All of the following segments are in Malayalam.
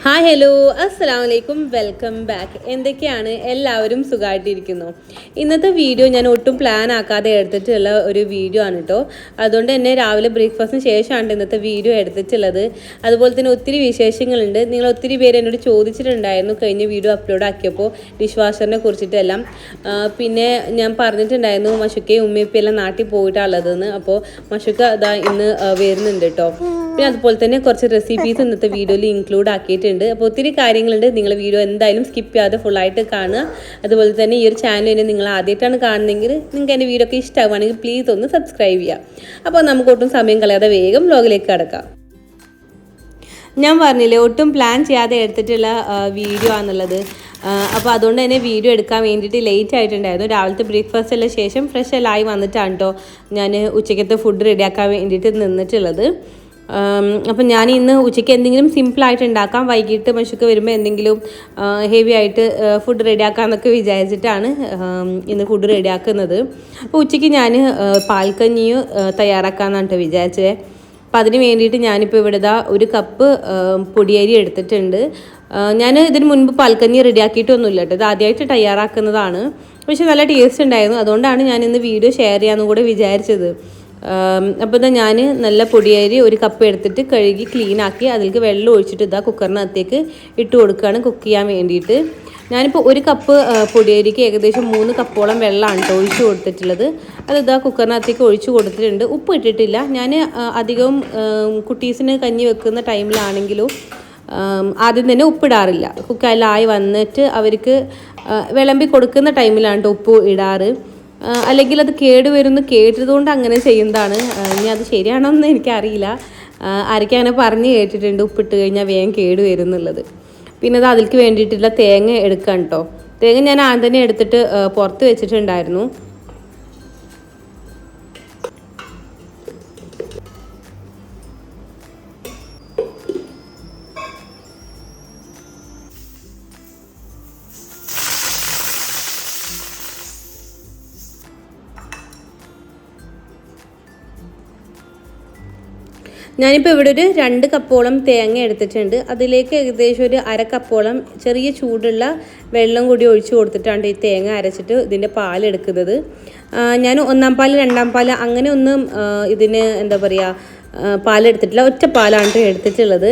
ഹായ് ഹലോ അസ്സലാമലൈക്കും വെൽക്കം ബാക്ക്. എന്തൊക്കെയാണ് എല്ലാവരും സുഖമായിട്ടിരിക്കുന്നു? ഇന്നത്തെ വീഡിയോ ഞാൻ ഒട്ടും പ്ലാൻ ആക്കാതെ എടുത്തിട്ടുള്ള ഒരു വീഡിയോ ആണ് കേട്ടോ. അതുകൊണ്ട് തന്നെ രാവിലെ ബ്രേക്ക്ഫാസ്റ്റിന് ശേഷമാണ് ഇന്നത്തെ വീഡിയോ എടുത്തിട്ടുള്ളത്. അതുപോലെ തന്നെ ഒത്തിരി വിശേഷങ്ങളുണ്ട്. നിങ്ങൾ ഒത്തിരി പേര് എന്നോട് ചോദിച്ചിട്ടുണ്ടായിരുന്നു കഴിഞ്ഞ വീഡിയോ അപ്ലോഡ് ആക്കിയപ്പോൾ ഡിഷ് വാഷറിനെ കുറിച്ചിട്ടെല്ലാം. പിന്നെ ഞാൻ പറഞ്ഞിട്ടുണ്ടായിരുന്നു മഷുക്കയും ഉമ്മയപ്പം എല്ലാം നാട്ടിൽ പോയിട്ടുള്ളതെന്ന്. അപ്പോൾ മഷുക്ക അതാ ഇന്ന് വരുന്നുണ്ട് കേട്ടോ. പിന്നെ അതുപോലെ തന്നെ കുറച്ച് റെസിപ്പീസ് ഇന്നത്തെ വീഡിയോയിൽ ഇൻക്ലൂഡ് ആക്കിയിട്ടുണ്ട്. അപ്പോൾ ഒത്തിരി കാര്യങ്ങളുണ്ട്. നിങ്ങൾ വീഡിയോ എന്തായാലും സ്കിപ്പ് ചെയ്യാതെ ഫുള്ളായിട്ട് കാണുക. അതുപോലെ തന്നെ ഈ ഒരു ചാനൽ നിങ്ങൾ ആദ്യമായിട്ടാണ് കാണുന്നതെങ്കിൽ നിങ്ങൾക്ക് എൻ്റെ വീഡിയോ ഒക്കെ ഇഷ്ടമാവുകയാണെങ്കിൽ പ്ലീസ് ഒന്ന് സബ്സ്ക്രൈബ് ചെയ്യുക. അപ്പോൾ നമുക്ക് ഒട്ടും സമയം കളയാതെ വേഗം വ്ലോഗിലേക്ക് കടക്കാം. ഞാൻ പറഞ്ഞില്ലേ ഒട്ടും പ്ലാൻ ചെയ്യാതെ എടുത്തിട്ടുള്ള വീഡിയോ ആണെന്നുള്ളത്. അപ്പോൾ അതുകൊണ്ട് തന്നെ വീഡിയോ എടുക്കാൻ വേണ്ടിയിട്ട് ലേറ്റ് ആയിട്ടുണ്ടായിരുന്നു. രാവിലത്തെ ബ്രേക്ക്ഫാസ്റ്റിന് ശേഷം ഫ്രഷ് എല്ലാം ആയി വന്നിട്ടാണ് കേട്ടോ ഞാൻ ഉച്ചയ്ക്കത്തെ ഫുഡ് റെഡിയാക്കാൻ വേണ്ടിയിട്ട് നിന്നിട്ടുള്ളത്. അപ്പം ഞാൻ ഇന്ന് ഉച്ചയ്ക്ക് എന്തെങ്കിലും സിമ്പിളായിട്ട് ഉണ്ടാക്കാം, വൈകിട്ട് മഷുക്ക് വരുമ്പോൾ എന്തെങ്കിലും ഹെവി ആയിട്ട് ഫുഡ് റെഡിയാക്കാമെന്നൊക്കെ വിചാരിച്ചിട്ടാണ് ഇന്ന് ഫുഡ് റെഡിയാക്കുന്നത്. അപ്പോൾ ഉച്ചയ്ക്ക് ഞാൻ പാൽക്കഞ്ഞിയും തയ്യാറാക്കാമെന്നാണ് കേട്ടോ വിചാരിച്ചത്. അപ്പം അതിന് വേണ്ടിയിട്ട് ഞാനിപ്പോൾ ഇവിടെ ഒരു കപ്പ് പൊടിയരി എടുത്തിട്ടുണ്ട്. ഞാൻ ഇതിന് മുൻപ് പാൽക്കഞ്ഞി റെഡിയാക്കിയിട്ടൊന്നുമില്ല കേട്ടോ, ഇത് ആദ്യമായിട്ട് തയ്യാറാക്കുന്നതാണ്. പക്ഷെ നല്ല ടേസ്റ്റ് ഉണ്ടായിരുന്നു. അതുകൊണ്ടാണ് ഞാൻ ഇന്ന് വീഡിയോ ഷെയർ ചെയ്യാമെന്നും കൂടെ വിചാരിച്ചത്. അപ്പോൾ ഇതാ ഞാൻ നല്ല പൊടിയരി ഒരു കപ്പ് എടുത്തിട്ട് കഴുകി ക്ലീനാക്കി അതിലേക്ക് വെള്ളം ഒഴിച്ചിട്ട് ഇതാ കുക്കറിനകത്തേക്ക് ഇട്ട് കൊടുക്കുകയാണ് കുക്ക് ചെയ്യാൻ വേണ്ടിയിട്ട്. ഞാനിപ്പോൾ ഒരു കപ്പ് പൊടിയരിക്ക് ഏകദേശം 3 കപ്പോളം വെള്ളമാണ് കേട്ടോ ഒഴിച്ച് കൊടുത്തിട്ടുള്ളത്. അത് ഇതാ കുക്കറിനകത്തേക്ക് ഒഴിച്ച് കൊടുത്തിട്ടുണ്ട്. ഉപ്പ് ഇട്ടിട്ടില്ല. ഞാൻ അധികവും കുട്ടീസിന് കഞ്ഞി വെക്കുന്ന ടൈമിലാണെങ്കിലും ആദ്യം തന്നെ ഉപ്പിടാറില്ല. കുക്കെല്ലായി വന്നിട്ട് അവർക്ക് വിളമ്പി കൊടുക്കുന്ന ടൈമിലാണ് കേട്ടോ ഉപ്പ് ഇടാറ്. അല്ലെങ്കിൽ അത് കേടുവരുമെന്ന് കേട്ടതുകൊണ്ട് അങ്ങനെ ചെയ്യുന്നതാണ്. ഇനി അത് ശരിയാണോന്ന് എനിക്കറിയില്ല. ആരൊക്കെ അങ്ങനെ പറഞ്ഞ് കേട്ടിട്ടുണ്ട് ഉപ്പിട്ട് കഴിഞ്ഞാൽ വേഗം കേടുവരും എന്നുള്ളത്. പിന്നെ അത് അതിലേക്ക് വേണ്ടിയിട്ടുള്ള തേങ്ങ എടുക്കാം കേട്ടോ. തേങ്ങ ഞാൻ ആദ്യം തന്നെ എടുത്തിട്ട് പുറത്ത് വെച്ചിട്ടുണ്ടായിരുന്നു. ഞാനിപ്പോൾ ഇവിടെ ഒരു 2 കപ്പോളം തേങ്ങ എടുത്തിട്ടുണ്ട്. അതിലേക്ക് ഏകദേശം ഒരു 1/2 കപ്പോളം ചെറിയ ചൂടുള്ള വെള്ളം കൂടി ഒഴിച്ച് കൊടുത്തിട്ടാണ് ഈ തേങ്ങ അരച്ചിട്ട് ഇതിൻ്റെ പാലെടുക്കുന്നത്. ഞാൻ 1-ാം പാൽ 2-ാം പാൽ അങ്ങനെ ഒന്നും ഇതിന് എന്താ പറയുക പാലെടുത്തിട്ടില്ല, ഒറ്റ പാലാണ് എടുത്തിട്ടുള്ളത്.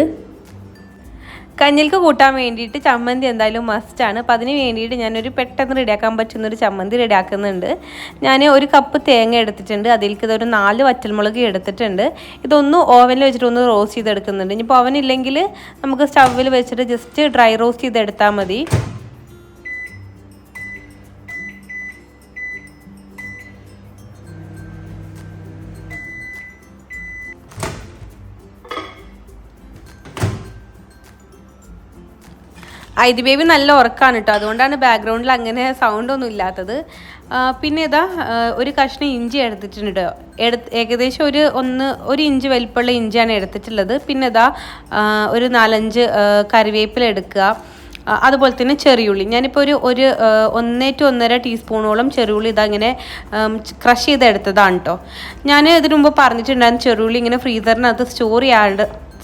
കഞ്ഞിൽക്ക് കൂട്ടാൻ വേണ്ടിയിട്ട് ചമ്മന്തി എന്തായാലും മസ്റ്റാണ്. അപ്പോൾ അതിന് വേണ്ടിയിട്ട് ഞാനൊരു പെട്ടെന്ന് റെഡിയാക്കാൻ പറ്റുന്നൊരു ചമ്മന്തി റെഡിയാക്കുന്നുണ്ട്. ഞാൻ ഒരു കപ്പ് തേങ്ങ എടുത്തിട്ടുണ്ട്. അതിലേക്ക് ഇതൊരു 4 വറ്റൽമുളക് എടുത്തിട്ടുണ്ട്. ഇതൊന്ന് ഓവനിൽ വെച്ചിട്ട് ഒന്ന് റോസ്റ്റ് ചെയ്തെടുക്കുന്നുണ്ട്. ഇനിയിപ്പോൾ ഓവൻ ഇല്ലെങ്കിൽ നമുക്ക് സ്റ്റൗവിൽ വെച്ചിട്ട് ജസ്റ്റ് ഡ്രൈ റോസ്റ്റ് ചെയ്തെടുത്താൽ മതി. ഐതി ബേബി നല്ല ഉറക്കമാണ് കേട്ടോ, അതുകൊണ്ടാണ് ബാക്ക്ഗ്രൗണ്ടിൽ അങ്ങനെ സൗണ്ടൊന്നും ഇല്ലാത്തത്. പിന്നെ ഇതാ ഒരു കഷ്ണം ഇഞ്ചി എടുത്തിട്ടുണ്ട്. ഏകദേശം ഒരു ഇഞ്ച് വലിപ്പമുള്ള ഇഞ്ചിയാണ് എടുത്തിട്ടുള്ളത്. പിന്നെ ഇതാ ഒരു 4-5 കറിവേപ്പില എടുക്കുക. അതുപോലെ തന്നെ ചെറിയുള്ളി ഞാനിപ്പോൾ ഒരു 1 to 1.5 ടീസ്പൂണോളം ചെറിയുള്ളി ഇതങ്ങനെ ക്രഷ് ചെയ്തെടുത്തതാണ് കേട്ടോ. ഞാൻ ഇതിനു മുമ്പ് പറഞ്ഞിട്ടുണ്ടായിരുന്നു ചെറിയുള്ളി ഇങ്ങനെ ഫ്രീസറിനകത്ത്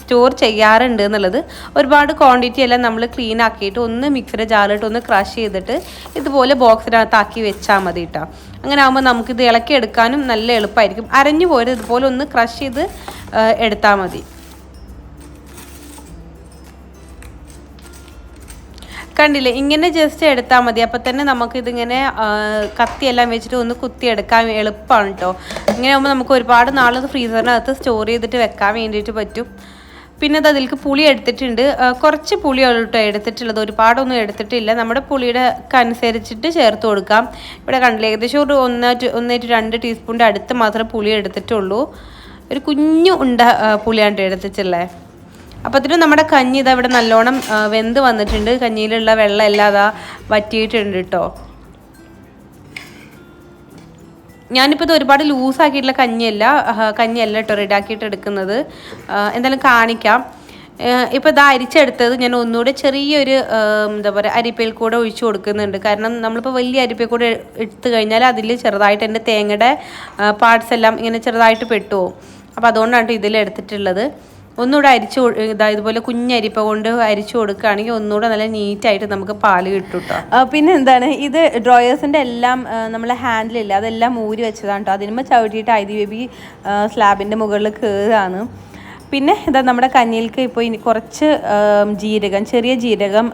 സ്റ്റോർ ചെയ്യാറുണ്ട് എന്നുള്ളത്. ഒരുപാട് ക്വാണ്ടിറ്റി എല്ലാം നമ്മൾ ക്ലീൻ ആക്കിയിട്ട് ഒന്ന് മിക്സിയുടെ ജാറിലിട്ട് ഒന്ന് ക്രഷ് ചെയ്തിട്ട് ഇതുപോലെ ബോക്സിനകത്താക്കി വെച്ചാൽ മതി കേട്ടോ. അങ്ങനെ ആകുമ്പോൾ നമുക്കിത് ഇളക്കി എടുക്കാനും നല്ല എളുപ്പമായിരിക്കും. അരഞ്ഞു പോയത് ഇതുപോലെ ഒന്ന് ക്രഷ് ചെയ്ത് എടുത്താൽ മതി. കണ്ടില്ലേ, ഇങ്ങനെ ജസ്റ്റ് എടുത്താൽ മതി. അപ്പം തന്നെ നമുക്കിതിങ്ങനെ കത്തിയെല്ലാം വെച്ചിട്ട് ഒന്ന് കുത്തിയെടുക്കാൻ എളുപ്പമാണ് കേട്ടോ. ഇങ്ങനെ ആകുമ്പോൾ നമുക്ക് ഒരുപാട് നാൾ ഫ്രീസറിനകത്ത് സ്റ്റോർ ചെയ്തിട്ട് വെക്കാൻ വേണ്ടിയിട്ട് പറ്റും. പിന്നെ അത് അതിലേക്ക് പുളി എടുത്തിട്ടുണ്ട്. കുറച്ച് പുളിയാണ് കേട്ടോ എടുത്തിട്ടുള്ളത്, ഒരുപാടൊന്നും എടുത്തിട്ടില്ല. നമ്മുടെ പുളിയുടെ അനുസരിച്ചിട്ട് ചേർത്ത് കൊടുക്കാം. ഇവിടെ കണ്ടില്ലേ, ഏകദേശം ഒരു 1 to 2 ടീസ്പൂണിൻ്റെ അടുത്ത് മാത്രമേ പുളി എടുത്തിട്ടുള്ളൂ. ഒരു കുഞ്ഞു ഉണ്ട പുളിയാണ് എടുത്തിട്ടുള്ളത്. അപ്പോഴത്തേനും നമ്മുടെ കഞ്ഞി ഇതാ ഇവിടെ നല്ലോണം വെന്ത് വന്നിട്ടുണ്ട്. കഞ്ഞിയിലുള്ള വെള്ളം എല്ലാം അതാ വറ്റിയിട്ടുണ്ട് കേട്ടോ. ഞാനിപ്പോൾ ഇത് ഒരുപാട് ലൂസാക്കിയിട്ടുള്ള കഞ്ഞിയല്ല കേട്ടോ റെഡിയാക്കിയിട്ട് എടുക്കുന്നത്. എന്തായാലും കാണിക്കാം. ഇപ്പോൾ ഇത് അരിച്ചെടുത്തത് ഞാൻ ഒന്നുകൂടെ ചെറിയൊരു എന്താ പറയുക അരിപ്പയിൽ കൂടെ ഒഴിച്ചു കൊടുക്കുന്നുണ്ട്. കാരണം നമ്മളിപ്പോൾ വലിയ അരിപ്പയിൽ കൂടെ എടുത്തു കഴിഞ്ഞാൽ അതിൽ ചെറുതായിട്ട് എൻ്റെ തേങ്ങയുടെ പാർട്സ് എല്ലാം ഇങ്ങനെ ചെറുതായിട്ട് പെട്ടുപോകും. അപ്പോൾ അതുകൊണ്ടാണ് ഇതിലെടുത്തിട്ടുള്ളത്. ഒന്നുകൂടെ അരിച്ചു ഇതുപോലെ കുഞ്ഞരിപ്പ കൊണ്ട് അരിച്ചു കൊടുക്കുകയാണെങ്കിൽ ഒന്നുകൂടെ നല്ല നീറ്റായിട്ട് നമുക്ക് പാല് കിട്ടും കേട്ടോ. പിന്നെ എന്താണ് ഇത് ഡ്രോയേഴ്സിൻ്റെ എല്ലാം നമ്മളെ ഹാൻഡിലില്ല അതെല്ലാം ഊരി വെച്ചതാണ് കേട്ടോ. അതിനുമ്പോൾ ചവിട്ടിയിട്ട് ഐതി ബേബി സ്ലാബിൻ്റെ മുകളിൽ കയറുകയാണ്. പിന്നെ ഇതാ നമ്മുടെ കഞ്ഞിയിലേക്ക് ഇപ്പോൾ ഇനി കുറച്ച് ജീരകം, ചെറിയ ജീരകം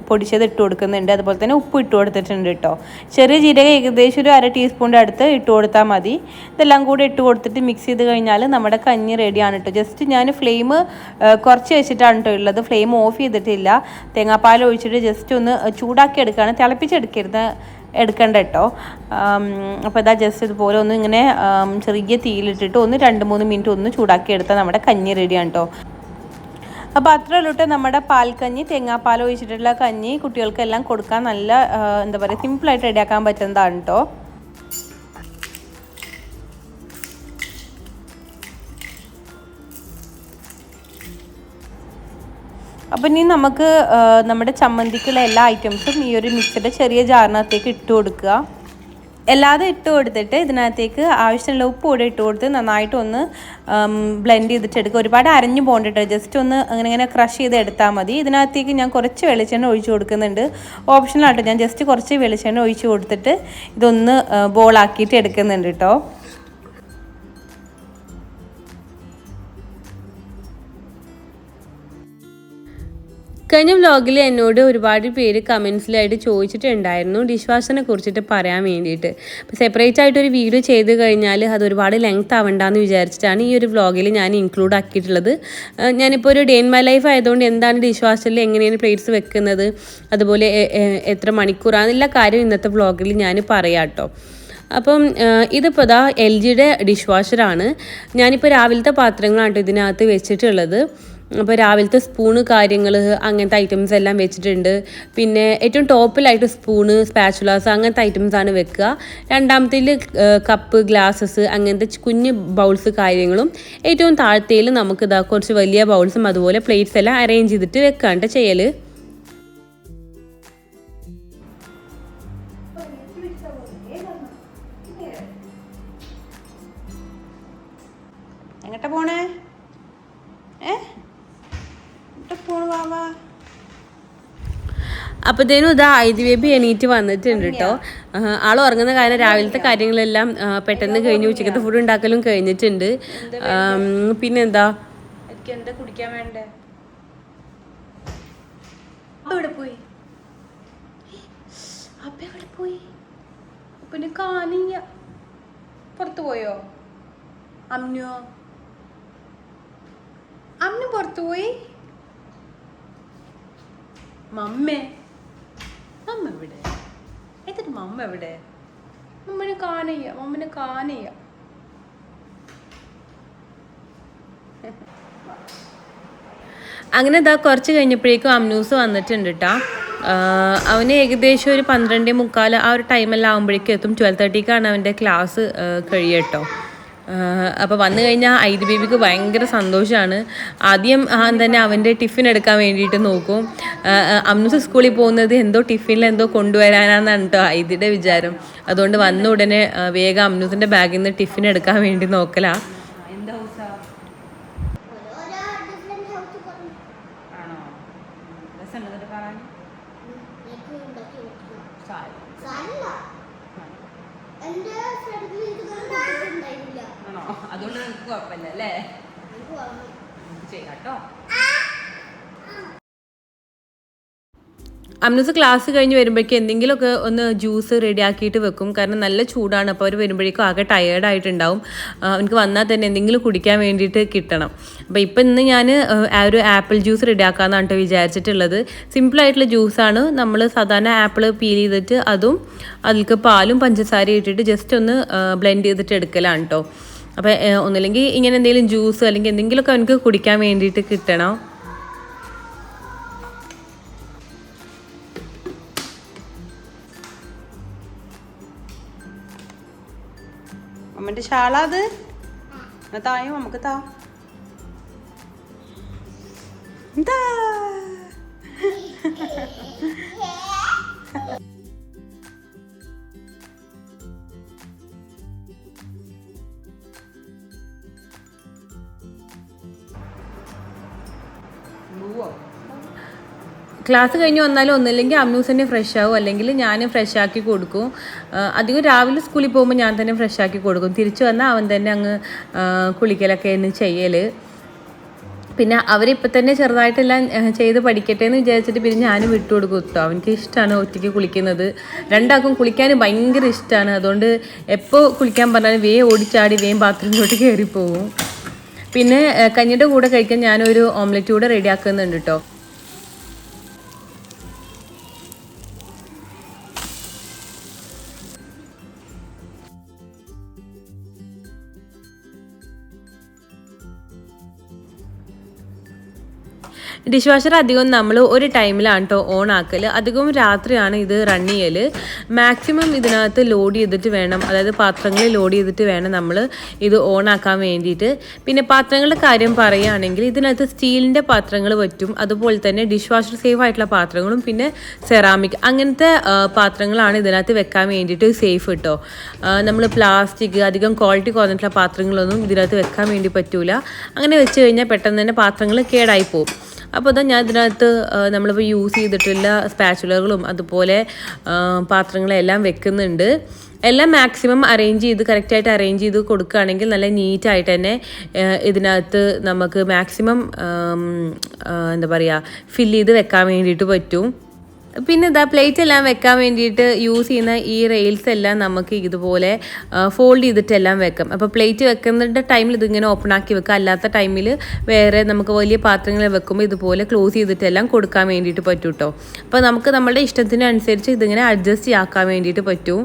പൊടിച്ചത് ഇട്ട് കൊടുക്കുന്നുണ്ട്. അതുപോലെ തന്നെ ഉപ്പ് ഇട്ട് കൊടുത്തിട്ടുണ്ട് കേട്ടോ. ചെറിയ ജീരകം ഏകദേശം ഒരു 1/2 ടീസ്പൂണിൻ്റെ അടുത്ത് ഇട്ട് കൊടുത്താൽ മതി. ഇതെല്ലാം കൂടി ഇട്ട് കൊടുത്തിട്ട് മിക്സ് ചെയ്ത് കഴിഞ്ഞാൽ നമ്മുടെ കഞ്ഞി റെഡിയാണ് കേട്ടോ. ജസ്റ്റ് ഞാൻ ഫ്ലെയിം കുറച്ച് വെച്ചിട്ടാണ് കേട്ടോ ഉള്ളത്. ഫ്ലെയിം ഓഫ് ചെയ്തിട്ടില്ല. തേങ്ങാപ്പാൽ ഒഴിച്ചിട്ട് ജസ്റ്റ് ഒന്ന് ചൂടാക്കി എടുക്കുകയാണ്, തിളപ്പിച്ചെടുക്കരുത് എടുക്കണ്ട കേട്ടോ. അപ്പോൾ ഇതാ ജസ്റ്റ് ഇതുപോലെ ഒന്ന് ഇങ്ങനെ ചെറിയ തീയിലിട്ടിട്ട് ഒന്ന് 2-3 മിനിറ്റ് ഒന്ന് ചൂടാക്കി എടുത്താൽ നമ്മുടെ കഞ്ഞി റെഡിയാണ് കേട്ടോ. അപ്പോൾ അത്ര ഉള്ളൂട്ട് നമ്മുടെ പാൽക്കഞ്ഞി, തേങ്ങാപ്പാൽ ഒഴിച്ചിട്ടുള്ള കഞ്ഞി കുട്ടികൾക്കെല്ലാം കൊടുക്കാൻ നല്ല എന്താ പറയുക സിമ്പിളായിട്ട് റെഡിയാക്കാൻ പറ്റുന്നതാണ് കേട്ടോ. അപ്പോൾ ഇനി നമുക്ക് നമ്മുടെ ചമ്മന്തിക്കുള്ള എല്ലാ ഐറ്റംസും ഈ ഒരു മിക്സിയുടെ ചെറിയ ജാറിനകത്തേക്ക് ഇട്ട് കൊടുക്കുക. എല്ലാതും ഇട്ട് കൊടുത്തിട്ട് ഇതിനകത്തേക്ക് ആവശ്യമുള്ള ഉപ്പ് കൂടെ ഇട്ട് കൊടുത്ത് നന്നായിട്ട് ഒന്ന് ബ്ലെൻഡ് ചെയ്തിട്ടെടുക്കുക. ഒരുപാട് അരഞ്ഞു പോകണ്ടിട്ട് ജസ്റ്റ് ഒന്ന് അങ്ങനെ ക്രഷ് ചെയ്ത് എടുത്താൽ മതി. ഇതിനകത്തേക്ക് ഞാൻ കുറച്ച് വെളിച്ചെണ്ണ ഒഴിച്ച് കൊടുക്കുന്നുണ്ട്. ഓപ്ഷനായിട്ട് ഞാൻ ജസ്റ്റ് കുറച്ച് വെളിച്ചെണ്ണ ഒഴിച്ച് കൊടുത്തിട്ട് ഇതൊന്ന് ബോളാക്കിയിട്ട് എടുക്കുന്നുണ്ട് കേട്ടോ. കഴിഞ്ഞ വ്ലോഗിൽ എന്നോട് ഒരുപാട് പേര് കമൻസിലായിട്ട് ചോദിച്ചിട്ടുണ്ടായിരുന്നു ഡിഷ് വാഷറിനെ കുറിച്ചിട്ട് പറയാൻ വേണ്ടിയിട്ട്. അപ്പോൾ സെപ്പറേറ്റ് ആയിട്ടൊരു വീഡിയോ ചെയ്ത് കഴിഞ്ഞാൽ അത് ഒരുപാട് ലെങ്ത് ആവണ്ടെന്ന് വിചാരിച്ചിട്ടാണ് ഈ ഒരു വ്ലോഗിൽ ഞാൻ ഇൻക്ലൂഡ് ആക്കിയിട്ടുള്ളത്. ഞാനിപ്പോൾ ഒരു ഡേ ഇൻ മൈ ലൈഫ് ആയതുകൊണ്ട് എന്താണ് ഡിഷ് വാഷറിൽ എങ്ങനെയാണ് പ്ലേറ്റ്സ് വെക്കുന്നത്, അതുപോലെ എത്ര മണിക്കൂറാണ് എല്ലാ കാര്യവും ഇന്നത്തെ വ്ലോഗിൽ ഞാൻ പറയാം കേട്ടോ. അപ്പം ഇതിപ്പോൾ ഇതാ LGയുടെ ഡിഷ് വാഷറാണ്. ഞാനിപ്പോൾ രാവിലത്തെ പാത്രങ്ങളാണ് ഇതിനകത്ത് വെച്ചിട്ടുള്ളത്. അപ്പോൾ രാവിലത്തെ സ്പൂണ് കാര്യങ്ങൾ അങ്ങനത്തെ ഐറ്റംസ് എല്ലാം വെച്ചിട്ടുണ്ട്. പിന്നെ ഏറ്റവും ടോപ്പിലായിട്ട് സ്പൂണ്, സ്പാച്ചുലാസ് അങ്ങനത്തെ ഐറ്റംസാണ് വെക്കുക. രണ്ടാമത്തേൽ കപ്പ്, ഗ്ലാസസ് അങ്ങനത്തെ കുഞ്ഞ് ബൗൾസ് കാര്യങ്ങളും. ഏറ്റവും താഴത്തേൽ നമുക്ക് ഇതാ കുറച്ച് വലിയ ബൗൾസും അതുപോലെ പ്ലേറ്റ്സ് എല്ലാം അറേഞ്ച് ചെയ്തിട്ട് വെക്കാണ്ട് ചെയ്യൽ. എങ്ങോട്ടാ പോണേ? അപ്പോഴത്തേനും ഇതാ ഐതി ബേബി എണീറ്റ് വന്നിട്ടുണ്ട് കേട്ടോ. ആൾ ഉറങ്ങുന്ന കാരണം രാവിലത്തെ കാര്യങ്ങളെല്ലാം പെട്ടെന്ന് കഴിഞ്ഞു. ഉച്ചക്കത്തെ ഫുഡ് ഉണ്ടാക്കലും കഴിഞ്ഞിട്ടുണ്ട്. പിന്നെന്താ എനിക്ക് എന്താ കുടിക്കാൻ വേണ്ടേ? എവിടെ പോയി? അപ്പ എവിടെ പോയി? പിന്നെ കാണില്ല. പുറത്തു പോയോ? അമ്നോ പുറത്തു പോയി? മമ്മ എവിടെ? എന്നിട്ട് മമ്മ എവിടെ? മമ്മനെ കാണയ്യ. അങ്ങനെ ഇതാ കുറച്ച് കഴിഞ്ഞപ്പോഴേക്കും അമ്നൂസ് വന്നിട്ടുണ്ട് കേട്ടോ. അവന് ഏകദേശം ഒരു 12:45 ആ ഒരു ടൈമെല്ലാം ആകുമ്പോഴേക്കും എത്തും. 12:30ക്കാണ് അവൻ്റെ ക്ലാസ് കഴിയട്ടോ. അപ്പോൾ വന്നു കഴിഞ്ഞാൽ ഐതി ബേബിക്ക് ഭയങ്കര സന്തോഷമാണ്. ആദ്യം തന്നെ അവൻ്റെ ടിഫിൻ എടുക്കാൻ വേണ്ടിയിട്ട് നോക്കും. അമ്നൂസ് സ്കൂളിൽ പോകുന്നത് എന്തോ ടിഫിനിൽ എന്തോ കൊണ്ടുവരാനാണെന്നാണ് കേട്ടോ ഐതിയുടെ വിചാരം. അതുകൊണ്ട് വന്ന ഉടനെ വേഗം അമ്നൂസിൻ്റെ ബാഗിൽ നിന്ന് ടിഫിൻ എടുക്കാൻ വേണ്ടി നോക്കലാ. അതുകൊണ്ട് നിങ്ങൾക്ക് കുഴപ്പമില്ല അല്ലേ? ചെയ്യാട്ടോ. അമ്നൂസ് ക്ലാസ് കഴിഞ്ഞ് വരുമ്പോഴേക്കും എന്തെങ്കിലുമൊക്കെ ഒന്ന് ജ്യൂസ് റെഡിയാക്കിയിട്ട് വെക്കും. കാരണം നല്ല ചൂടാണ്. അപ്പോൾ അവർ വരുമ്പോഴേക്കും ആകെ ടയേർഡായിട്ടുണ്ടാവും. എനിക്ക് വന്നാൽ തന്നെ എന്തെങ്കിലും കുടിക്കാൻ വേണ്ടിയിട്ട് കിട്ടണം. അപ്പോൾ ഇപ്പം ഇന്ന് ഞാൻ ഒരു ആപ്പിൾ ജ്യൂസ് റെഡിയാക്കാമെന്നാണ് കേട്ടോ വിചാരിച്ചിട്ടുള്ളത്. സിമ്പിളായിട്ടുള്ള ജ്യൂസാണ്. നമ്മൾ സാധാരണ ആപ്പിൾ പീൽ ചെയ്തിട്ട് അതും അതിലേക്ക് പാലും പഞ്ചസാരയും ഇട്ടിട്ട് ജസ്റ്റ് ഒന്ന് ബ്ലെൻഡ് ചെയ്തിട്ട് എടുക്കലാണ് കേട്ടോ. അപ്പോൾ ഒന്നുമില്ലെങ്കിൽ ഇങ്ങനെ എന്തെങ്കിലും ജ്യൂസ് അല്ലെങ്കിൽ എന്തെങ്കിലുമൊക്കെ അവനക്ക് കുടിക്കാൻ വേണ്ടിയിട്ട് കിട്ടണം. അമ്മൻ്റെ ഷാളാത് തായോ നമുക്ക് താ എന്താ ക്ലാസ് കഴിഞ്ഞ് വന്നാലും ഒന്നില്ലെങ്കിൽ അമ്മൂസ് തന്നെ ഫ്രഷ് ആവും, അല്ലെങ്കിൽ ഞാൻ ഫ്രഷ് ആക്കി കൊടുക്കും. അധികം രാവിലെ സ്കൂളിൽ പോകുമ്പോൾ ഞാൻ തന്നെ ഫ്രഷ് ആക്കി കൊടുക്കും. തിരിച്ചു വന്നാൽ അവൻ തന്നെ അങ്ങ് കുളിക്കലൊക്കെ എന്ന് ചെയ്യൽ. പിന്നെ അവരിപ്പോൾ തന്നെ ചെറുതായിട്ടെല്ലാം ചെയ്ത് പഠിക്കട്ടെ എന്ന് വിചാരിച്ചിട്ട് പിന്നെ ഞാനും വിട്ടു കൊടുക്കും കേട്ടോ. അവനക്ക് ഇഷ്ടമാണ് ഒറ്റയ്ക്ക് കുളിക്കുന്നത്. രണ്ടാൾക്കും കുളിക്കാൻ ഭയങ്കര ഇഷ്ടമാണ്. അതുകൊണ്ട് എപ്പോൾ കുളിക്കാൻ പറഞ്ഞാലും വേഗം ഓടിച്ചാടി വേഗം ബാത്റൂമിലോട്ട് കയറിപ്പോവും. പിന്നെ കഞ്ഞിയുടെ കൂടെ കഴിക്കാൻ ഞാനൊരു ഓംലെറ്റ് കൂടെ റെഡിയാക്കുന്നുണ്ട് കേട്ടോ. ഡിഷ് വാഷർ അധികം നമ്മൾ ഒരു ടൈമിലാണ് കേട്ടോ ഓൺ ആക്കൽ. അധികവും രാത്രിയാണ് ഇത് റൺ ചെയ്യൽ. മാക്സിമം ഇതിനകത്ത് ലോഡ് ചെയ്തിട്ട് വേണം, അതായത് പാത്രങ്ങളിൽ ലോഡ് ചെയ്തിട്ട് വേണം നമ്മൾ ഇത് ഓൺ ആക്കാൻ വേണ്ടിയിട്ട്. പിന്നെ പാത്രങ്ങളുടെ കാര്യം പറയുകയാണെങ്കിൽ ഇതിനകത്ത് സ്റ്റീലിൻ്റെ പാത്രങ്ങൾ പറ്റും, അതുപോലെ തന്നെ ഡിഷ് വാഷർ സേഫ് ആയിട്ടുള്ള പാത്രങ്ങളും പിന്നെ സെറാമിക് അങ്ങനത്തെ പാത്രങ്ങളാണ് ഇതിനകത്ത് വെക്കാൻ വേണ്ടിയിട്ട് സേഫ് കേട്ടോ. നമ്മൾ പ്ലാസ്റ്റിക് അധികം ക്വാളിറ്റി കുറഞ്ഞിട്ടുള്ള പാത്രങ്ങളൊന്നും ഇതിനകത്ത് വെക്കാൻ വേണ്ടി പറ്റൂല. അങ്ങനെ വെച്ച് കഴിഞ്ഞാൽ പെട്ടെന്ന് തന്നെ പാത്രങ്ങൾ കേടായി പോകും. അപ്പോൾ അതാ ഞാൻ ഇതിനകത്ത് നമ്മളിപ്പോൾ യൂസ് ചെയ്തിട്ടുള്ള സ്പാച്ചുലകളും അതുപോലെ പാത്രങ്ങളെല്ലാം വെക്കുന്നുണ്ട്. എല്ലാം മാക്സിമം അറേഞ്ച് ചെയ്ത് കറക്റ്റായിട്ട് അറേഞ്ച് ചെയ്ത് കൊടുക്കുകയാണെങ്കിൽ നല്ല നീറ്റായിട്ട് തന്നെ ഇതിനകത്ത് നമുക്ക് മാക്സിമം എന്താ പറയുക ഫില്ല് ചെയ്ത് വെക്കാൻ വേണ്ടിയിട്ട് പറ്റും. പിന്നെ ഇതാ പ്ലേറ്റ് എല്ലാം വെക്കാൻ വേണ്ടിയിട്ട് യൂസ് ചെയ്യുന്ന ഈ റെയിൽസ് എല്ലാം നമുക്ക് ഇതുപോലെ ഫോൾഡ് ചെയ്തിട്ടെല്ലാം വെക്കാം. അപ്പോൾ പ്ലേറ്റ് വെക്കുന്ന ടൈമിൽ ഇതിങ്ങനെ ഓപ്പൺ ആക്കി വെക്കാം, അല്ലാത്ത ടൈമിൽ വേറെ നമുക്ക് വലിയ പാത്രങ്ങൾ വെക്കുമ്പോൾ ഇതുപോലെ ക്ലോസ് ചെയ്തിട്ടെല്ലാം കൊടുക്കാൻ വേണ്ടിയിട്ട് പറ്റും കേട്ടോ. അപ്പോൾ നമുക്ക് നമ്മുടെ ഇഷ്ടത്തിനനുസരിച്ച് ഇതിങ്ങനെ അഡ്ജസ്റ്റ് ആക്കാൻ വേണ്ടിയിട്ട് പറ്റും.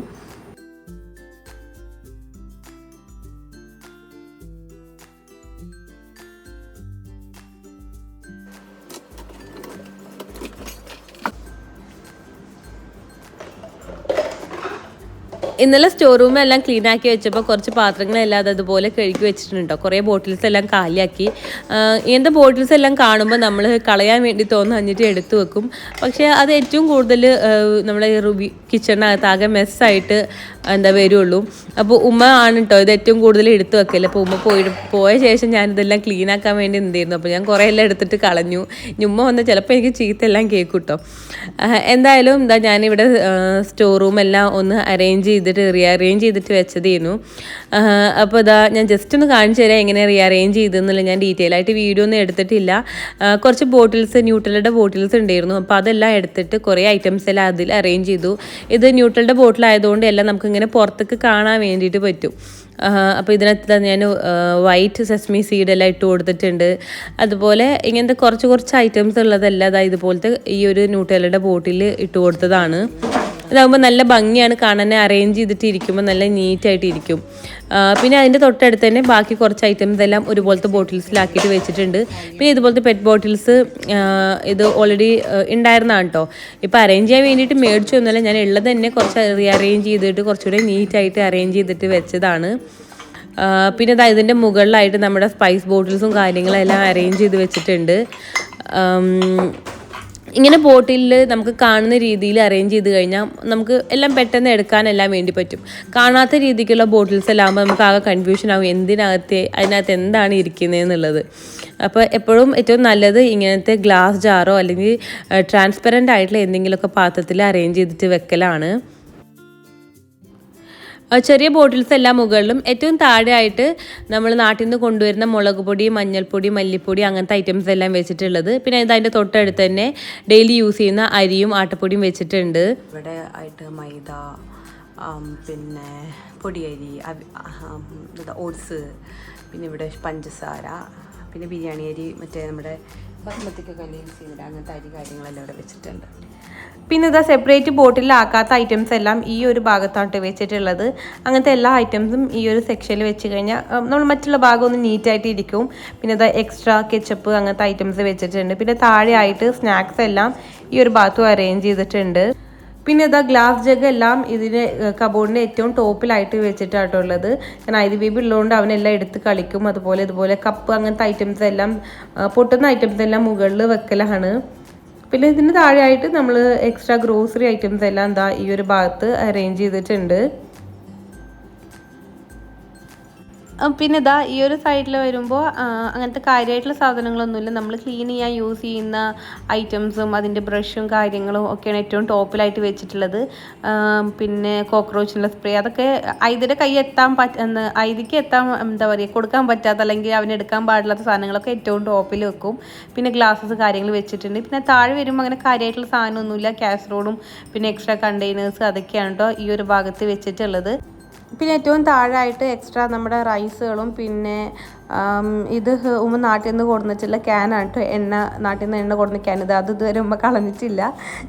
ഇന്നലെ സ്റ്റോർ റൂമെല്ലാം ക്ലീൻ ആക്കി വെച്ചപ്പോൾ കുറച്ച് പാത്രങ്ങളെല്ലാം അതുപോലെ കഴുകി വെച്ചിട്ടുണ്ടോ. കുറേ ബോട്ടിൽസ് എല്ലാം കാലിയാക്കി. ഇങ്ങനത്തെ ബോട്ടിൽസ് എല്ലാം കാണുമ്പോൾ നമ്മൾ കളയാൻ വേണ്ടി തോന്നിട്ട് എടുത്തു വെക്കും. പക്ഷേ അത് ഏറ്റവും കൂടുതൽ നമ്മളെ കിച്ചണിനകത്ത് ആകെ മെസ്സായിട്ട് വരുള്ളൂ. അപ്പോൾ ഉമ്മ ആണ് കേട്ടോ ഇത് ഏറ്റവും കൂടുതൽ എടുത്തു വെക്കല്. അപ്പോൾ ഉമ്മ പോയ ശേഷം ഞാനിതെല്ലാം ക്ലീൻ ആക്കാൻ വേണ്ടി എന്തായിരുന്നു, അപ്പോൾ ഞാൻ കുറേ എല്ലാം എടുത്തിട്ട് കളഞ്ഞു. ഉമ്മ വന്ന് ചിലപ്പോൾ എനിക്ക് ചീത്തെല്ലാം കേൾക്കും കേട്ടോ. എന്തായാലും ഞാനിവിടെ സ്റ്റോർ റൂമെല്ലാം ഒന്ന് റീഅറേഞ്ച് ചെയ്തിട്ട് വെച്ചതായിരുന്നു. അപ്പോൾ ഞാൻ ജസ്റ്റ് ഒന്ന് കാണിച്ചു തരാം എങ്ങനെ റീഅറേഞ്ച് ചെയ്തെന്നുള്ള. ഞാൻ ഡീറ്റെയിൽ ആയിട്ട് വീഡിയോ ഒന്നും എടുത്തിട്ടില്ല. കുറച്ച് ബോട്ടിൽസ് ന്യൂട്രലയുടെ ബോട്ടിൽസ് ഉണ്ടായിരുന്നു, അപ്പോൾ അതെല്ലാം എടുത്തിട്ട് കുറേ ഐറ്റംസ് എല്ലാം അതിൽ അറേഞ്ച് ചെയ്തു. ഇത് ന്യൂട്രലയുടെ ബോട്ടിലായതുകൊണ്ട് എല്ലാം നമുക്കിങ്ങനെ പുറത്തേക്ക് കാണാൻ വേണ്ടിയിട്ട് പറ്റും. അപ്പോൾ ഇതിനകത്ത് ഞാൻ വൈറ്റ് സെസ്മി സീഡെല്ലാം ഇട്ട് കൊടുത്തിട്ടുണ്ട്. അതുപോലെ ഇങ്ങനത്തെ കുറച്ച് ഐറ്റംസ് ഉള്ളതെല്ലാം ഇതുപോലത്തെ ഈ ഒരു ന്യൂട്രലയുടെ ബോട്ടിൽ ഇട്ട് കൊടുത്തതാണ്. ഇതാകുമ്പോൾ നല്ല ഭംഗിയാണ് കാണാൻ, അറേഞ്ച് ചെയ്തിട്ട് ഇരിക്കുമ്പോൾ നല്ല നീറ്റായിട്ട് ഇരിക്കും. പിന്നെ അതിൻ്റെ തൊട്ടടുത്ത് തന്നെ ബാക്കി കുറച്ച് ഐറ്റംസ് എല്ലാം ഒരുപോലത്തെ ബോട്ടിൽസിലാക്കിയിട്ട് വെച്ചിട്ടുണ്ട്. പിന്നെ ഇതുപോലത്തെ പെറ്റ് ബോട്ടിൽസ് ഇത് ഓൾറെഡി ഉണ്ടായിരുന്നതാണ് കേട്ടോ. ഇപ്പോൾ അറേഞ്ച് ചെയ്യാൻ വേണ്ടിയിട്ട് മേടിച്ചൊന്നുമല്ല, ഞാൻ ഉള്ളത് തന്നെ കുറച്ച് റീഅറേഞ്ച് ചെയ്തിട്ട് കുറച്ചുകൂടി നീറ്റായിട്ട് അറേഞ്ച് ചെയ്തിട്ട് വെച്ചതാണ്. പിന്നെ ഇതിൻ്റെ മുകളിലായിട്ട് നമ്മുടെ സ്പൈസ് ബോട്ടിൽസും കാര്യങ്ങളെല്ലാം അറേഞ്ച് ചെയ്ത് വെച്ചിട്ടുണ്ട്. ഇങ്ങനെ ബോട്ടിലിൽ നമുക്ക് കാണുന്ന രീതിയിൽ അറേഞ്ച് ചെയ്ത് കഴിഞ്ഞാൽ നമുക്ക് എല്ലാം പെട്ടെന്ന് എടുക്കാനെല്ലാം വേണ്ടി പറ്റും. കാണാത്ത രീതിക്കുള്ള ബോട്ടിൽസ് എല്ലാം ആകുമ്പോൾ നമുക്ക് ആകെ കൺഫ്യൂഷൻ ആകും അതിനകത്ത് എന്താണ് ഇരിക്കുന്നത് എന്നുള്ളത്. അപ്പോൾ എപ്പോഴും ഏറ്റവും നല്ലത് ഇങ്ങനത്തെ ഗ്ലാസ് ജാറോ അല്ലെങ്കിൽ ട്രാൻസ്പെറൻ്റ് ആയിട്ടുള്ള എന്തെങ്കിലുമൊക്കെ പാത്രത്തിൽ അറേഞ്ച് ചെയ്തിട്ട് വെക്കലാണ്. ചെറിയ ബോട്ടിൽസ് എല്ലാം മുകളിലും ഏറ്റവും താഴെയായിട്ട് നമ്മൾ നാട്ടിൽ നിന്ന് കൊണ്ടുവരുന്ന മുളക് പൊടി, മഞ്ഞൾപ്പൊടി, മല്ലിപ്പൊടി അങ്ങനത്തെ ഐറ്റംസ് എല്ലാം വെച്ചിട്ടുള്ളത്. പിന്നെ അതിൻ്റെ തൊട്ടടുത്ത് തന്നെ ഡെയിലി യൂസ് ചെയ്യുന്ന അരിയും ആട്ടപ്പൊടിയും വെച്ചിട്ടുണ്ട്. ഇവിടെ ആയിട്ട് മൈദ, പിന്നെ പൊടിയരി, ഓട്സ്, പിന്നെ ഇവിടെ പഞ്ചസാര, പിന്നെ ബിരിയാണി അരി, മറ്റേ നമ്മുടെ ബസ്മതിക്കൊക്കെ യൂസ് ചെയ്യുന്നത് അങ്ങനത്തെ അരി കാര്യങ്ങളെല്ലാം ഇവിടെ വെച്ചിട്ടുണ്ട്. പിന്നെ സെപ്പറേറ്റ് ബോട്ടിലാക്കാത്ത ഐറ്റംസ് എല്ലാം ഈ ഒരു ഭാഗത്താണ് വെച്ചിട്ടുള്ളത്. അങ്ങനത്തെ എല്ലാ ഐറ്റംസും ഈ ഒരു സെക്ഷനിൽ വെച്ച് കഴിഞ്ഞാൽ നമ്മൾ മറ്റുള്ള ഭാഗം ഒന്ന് നീറ്റായിട്ട് ഇരിക്കും. പിന്നെ എക്സ്ട്രാ കെച്ചപ്പ് അങ്ങനത്തെ ഐറ്റംസ് വെച്ചിട്ടുണ്ട്. പിന്നെ താഴെയായിട്ട് സ്നാക്സ് എല്ലാം ഈ ഒരു ഭാഗത്തും അറേഞ്ച് ചെയ്തിട്ടുണ്ട്. പിന്നെ ഗ്ലാസ് ജഗ് എല്ലാം ഇതിന് കബോർഡിൻ്റെ ഏറ്റവും ടോപ്പിലായിട്ട് വെച്ചിട്ടായിട്ടുള്ളത്. കാരണം ഐതി ബേബി ഉള്ളതുകൊണ്ട് അവനെല്ലാം എടുത്ത് കളിക്കും. ഇതുപോലെ കപ്പ് അങ്ങനത്തെ ഐറ്റംസ് എല്ലാം പൊട്ടുന്ന ഐറ്റംസ് എല്ലാം മുകളിൽ വെക്കലാണ്. പിന്നെ ഇതിന് താഴെയായിട്ട് നമ്മൾ എക്സ്ട്രാ ഗ്രോസറി ഐറ്റംസ് എല്ലാം ഈ ഒരു ഭാഗത്ത് അറേഞ്ച് ചെയ്തിട്ടുണ്ട്. പിന്നെ ഇതാ ഈ ഒരു സൈഡിൽ വരുമ്പോൾ അങ്ങനത്തെ കാര്യമായിട്ടുള്ള സാധനങ്ങളൊന്നുമില്ല. നമ്മൾ ക്ലീൻ ചെയ്യാൻ യൂസ് ചെയ്യുന്ന ഐറ്റംസും അതിൻ്റെ ബ്രഷും കാര്യങ്ങളും ഒക്കെയാണ് ഏറ്റവും ടോപ്പിലായിട്ട് വെച്ചിട്ടുള്ളത്. പിന്നെ കോക്രോച്ചിനുള്ള സ്പ്രേ, അതൊക്കെ ഐതിൻ്റെ കൈ ഐതിക്ക് എത്താൻ എന്താ പറയുക കൊടുക്കാൻ പറ്റാത്ത അല്ലെങ്കിൽ അവനെടുക്കാൻ പാടില്ലാത്ത സാധനങ്ങളൊക്കെ ഏറ്റവും ടോപ്പിൽ വെക്കും. പിന്നെ ഗ്ലാസ്സസ് കാര്യങ്ങൾ വെച്ചിട്ടുണ്ട്. പിന്നെ താഴെ വരുമ്പോൾ അങ്ങനെ കാര്യമായിട്ടുള്ള സാധനമൊന്നുമില്ല. കാസറോളും പിന്നെ എക്സ്ട്രാ കണ്ടെയ്നേഴ്സ് അതൊക്കെയാണ് കേട്ടോ ഈ ഒരു ഭാഗത്ത് വെച്ചിട്ടുള്ളത്. പിന്നെ ഏറ്റവും താഴായിട്ട് എക്സ്ട്രാ നമ്മുടെ റൈസുകളും പിന്നെ ഇത് നാട്ടിൽ നിന്ന് കൊടുന്നിട്ടുള്ള ക്യാനാണ് കേട്ടോ. നാട്ടിൽ നിന്ന് എണ്ണ കൊടുന്ന ക്യാൻ. അത് ഇതുവരെ ഉമ്മ കളഞ്ഞിട്ടില്ല.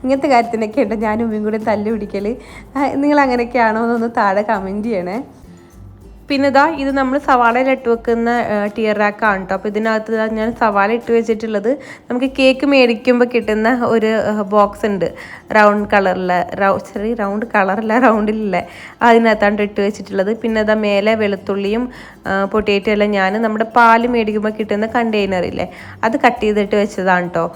ഇങ്ങനത്തെ കാര്യത്തിനൊക്കെ ഉണ്ട് ഞാനും ഉമ്മയും കൂടി തല്ലി പിടിക്കൽ. നിങ്ങൾ അങ്ങനെയൊക്കെയാണോ എന്നൊന്ന് താഴെ കമൻറ്റ് ചെയ്യണേ. പിന്നെ ഇതാ ഇത് നമ്മൾ സവാളയിൽ ഇട്ട് വെക്കുന്ന ടിയർ റാക്കാണ് കേട്ടോ. അപ്പോൾ ഇതിനകത്ത് ഞാൻ സവാള ഇട്ട് വെച്ചിട്ടുള്ളത് നമുക്ക് കേക്ക് മേടിക്കുമ്പോൾ കിട്ടുന്ന ഒരു ബോക്സ് ഉണ്ട്, റൗണ്ട് കളറിലെ റൗണ്ടിലുള്ള അതിനകത്താണ് ഇട്ട് വെച്ചിട്ടുള്ളത്. പിന്നെ ഇതാ മേലെ വെളുത്തുള്ളിയും പൊട്ടിയേറ്റും എല്ലാം ഞാൻ നമ്മുടെ പാല് മേടിക്കുമ്പോൾ കിട്ടുന്ന കണ്ടെയ്നറില്ലേ അത് കട്ട് ചെയ്തിട്ട് വെച്ചതാണ് കേട്ടോ.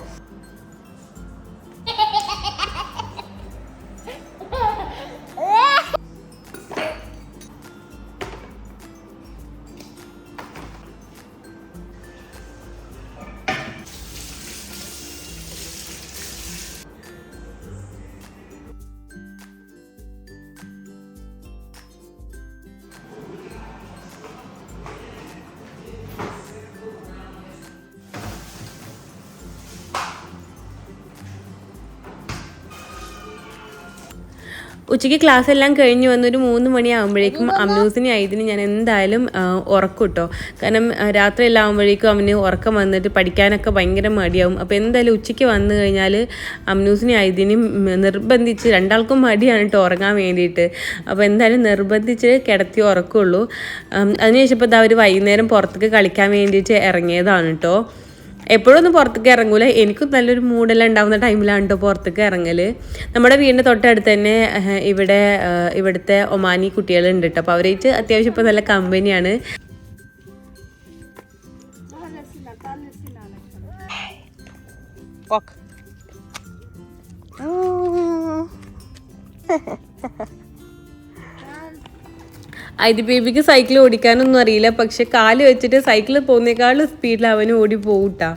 ഉച്ചയ്ക്ക് ക്ലാസ് എല്ലാം കഴിഞ്ഞ് വന്നൊരു 3 മണിയാകുമ്പോഴേക്കും അമ്നൂസിനെ ആയതിന് ഞാൻ എന്തായാലും ഉറക്കും കേട്ടോ. കാരണം രാത്രി എല്ലാം ആകുമ്പോഴേക്കും അവന് ഉറക്കം വന്നിട്ട് പഠിക്കാനൊക്കെ ഭയങ്കര മടിയാവും. അപ്പോൾ എന്തായാലും ഉച്ചയ്ക്ക് വന്നു കഴിഞ്ഞാൽ അമ്നൂസിനെ ആയതിനും നിർബന്ധിച്ച്, രണ്ടാൾക്കും മടിയാണ് കേട്ടോ ഉറങ്ങാൻ വേണ്ടിയിട്ട്. അപ്പോൾ എന്തായാലും നിർബന്ധിച്ച് കിടത്തി ഉറക്കുള്ളൂ. അതിനുശേഷം ഇപ്പോൾ അവർ വൈകുന്നേരം പുറത്തേക്ക് കളിക്കാൻ വേണ്ടിയിട്ട് ഇറങ്ങിയതാണ് കേട്ടോ. എപ്പോഴും ഒന്നും പുറത്തേക്ക് ഇറങ്ങൂല. എനിക്കും നല്ലൊരു മൂഡെല്ലാം ഉണ്ടാകുന്ന ടൈമിലാണ് കേട്ടോ പുറത്തേക്ക് ഇറങ്ങൽ. നമ്മുടെ വീടിൻ്റെ തൊട്ടടുത്ത് തന്നെ ഇവിടുത്തെ ഒമാനി കുട്ടികളുണ്ട് കേട്ടോ. അപ്പോൾ അവരായിട്ട് അത്യാവശ്യം ഇപ്പോൾ നല്ല കമ്പനിയാണ്. ഐതി ബേബിക്ക് സൈക്കിൾ ഓടിക്കാനൊന്നും അറിയില്ല. പക്ഷെ കാല് വെച്ചിട്ട് സൈക്കിൾ പോകുന്നേക്കാളും സ്പീഡിൽ അവന് ഓടി പോകൂട്ടാ.